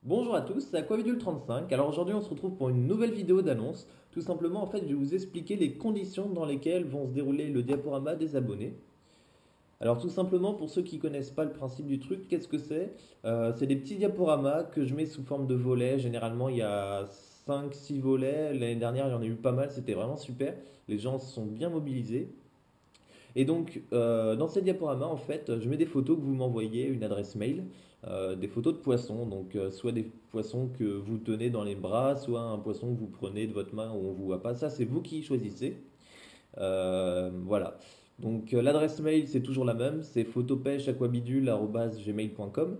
Bonjour à tous, c'est Aquavidul35. Alors aujourd'hui on se retrouve pour une nouvelle vidéo d'annonce. Tout simplement en fait je vais vous expliquer les conditions dans lesquelles vont se dérouler le diaporama des abonnés. Alors tout simplement pour ceux qui connaissent pas le principe du truc, qu'est-ce que c'est? C'est des petits diaporamas que je mets sous forme de volets. Généralement il y a 5, 6 volets. L'année dernière il y en a eu pas mal, c'était vraiment super. Les gens se sont bien mobilisés. Et donc, dans ces diaporamas, en fait, je mets des photos que vous m'envoyez, une adresse mail, des photos de poissons. Donc, soit des poissons que vous tenez dans les bras, soit un poisson que vous prenez de votre main où on ne vous voit pas. Ça, c'est vous qui choisissez. Voilà. Donc, l'adresse mail, c'est toujours la même. C'est photopêcheaquabidule@gmail.com.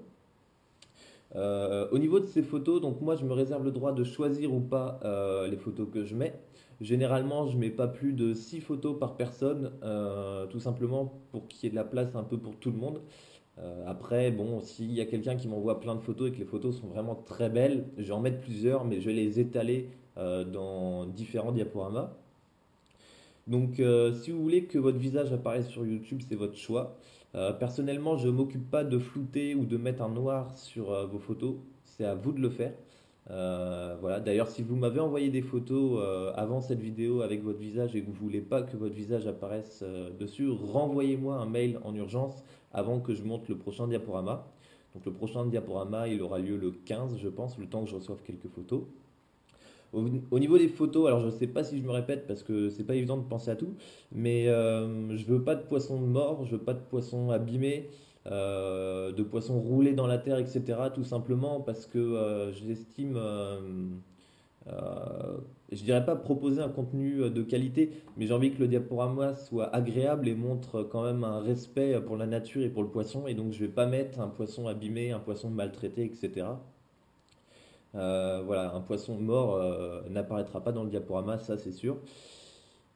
Au niveau de ces photos, donc moi je me réserve le droit de choisir ou pas les photos que je mets. Généralement, je mets pas plus de 6 photos par personne, tout simplement pour qu'il y ait de la place un peu pour tout le monde. Après, bon, s'il y a quelqu'un qui m'envoie plein de photos et que les photos sont vraiment très belles, je vais en mettre plusieurs, mais je vais les étaler dans différents diaporamas. Donc, si vous voulez que votre visage apparaisse sur YouTube, c'est votre choix. Personnellement, je ne m'occupe pas de flouter ou de mettre un noir sur vos photos. C'est à vous de le faire. Voilà. D'ailleurs, si vous m'avez envoyé des photos avant cette vidéo avec votre visage et que vous ne voulez pas que votre visage apparaisse dessus, renvoyez-moi un mail en urgence avant que je monte le prochain diaporama. Donc, le prochain diaporama, il aura lieu le 15, je pense, le temps que je reçoive quelques photos. Au niveau des photos, alors je ne sais pas si je me répète parce que c'est pas évident de penser à tout, mais je veux pas de poissons morts, je veux pas de poissons abîmés, de poissons roulés dans la terre, etc. Tout simplement parce que j'estime, je dirais pas proposer un contenu de qualité, mais j'ai envie que le diaporama soit agréable et montre quand même un respect pour la nature et pour le poisson, et donc je vais pas mettre un poisson abîmé, un poisson maltraité, etc. Voilà, un poisson mort n'apparaîtra pas dans le diaporama, ça c'est sûr.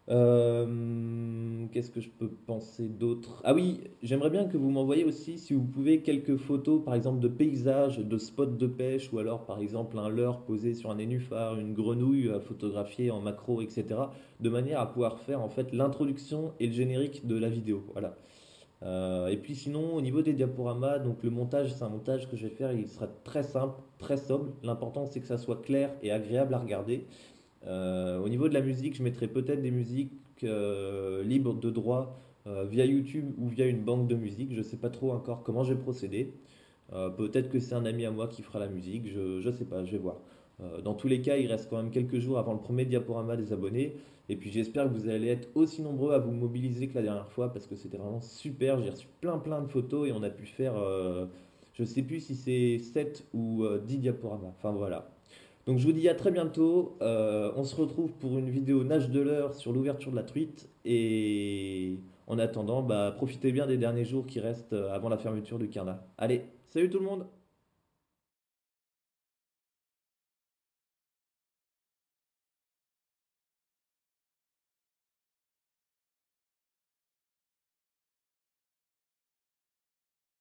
Qu'est-ce que je peux penser d'autre? Ah oui, j'aimerais bien que vous m'envoyiez aussi, si vous pouvez, quelques photos, par exemple, de paysages, de spots de pêche, ou alors, par exemple, un leurre posé sur un nénuphar, une grenouille photographiée en macro, etc., de manière à pouvoir faire en fait l'introduction et le générique de la vidéo. Voilà. Et puis sinon, au niveau des diaporamas, donc le montage, c'est un montage que je vais faire, il sera très simple, très sobre. L'important, c'est que ça soit clair et agréable à regarder. Au niveau de la musique, je mettrai peut-être des musiques libres de droit via YouTube ou via une banque de musique. Je ne sais pas trop encore comment je vais procéder. Peut-être que c'est un ami à moi qui fera la musique, je ne sais pas, je vais voir. Dans tous les cas, il reste quand même quelques jours avant le premier diaporama des abonnés. Et puis j'espère que vous allez être aussi nombreux à vous mobiliser que la dernière fois parce que c'était vraiment super. J'ai reçu plein de photos et on a pu faire, je sais plus si c'est 7 ou 10 diaporamas. Enfin voilà. Donc je vous dis à très bientôt. On se retrouve pour une vidéo nage de l'heure sur l'ouverture de la truite. Et en attendant, bah, profitez bien des derniers jours qui restent avant la fermeture du Carnat. Allez, salut tout le monde!